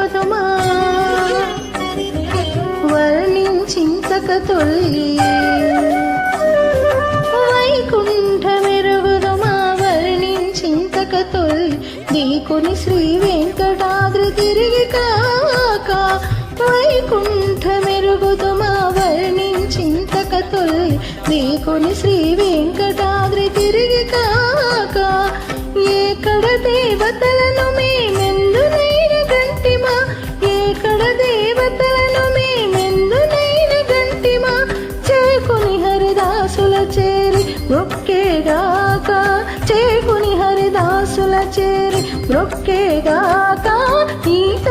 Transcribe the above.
మెరుగుదుమా వర్ణించింతక తొల్లి వైకుంఠ మెరుగుదుమా వర్ణించింతక తొల్లి నీకుని శ్రీ వెంకటాద్రి తిరిగి కాక వైకుంఠ మెరుగుదుమా వర్ణించింతక తొల్లి నీకుని శ్రీ వెంకటాద్రి తిరిగి కాక ఏకడ దేవతలను మేమెందునైన గంటిమా ఏకడ దేవతలను మేమెందునైన గంటిమా చేకుని హరిదాసుల చేరి మొక్కేగాక చేకుని హరిదాసుల చేరి మొక్కేగాక ఈత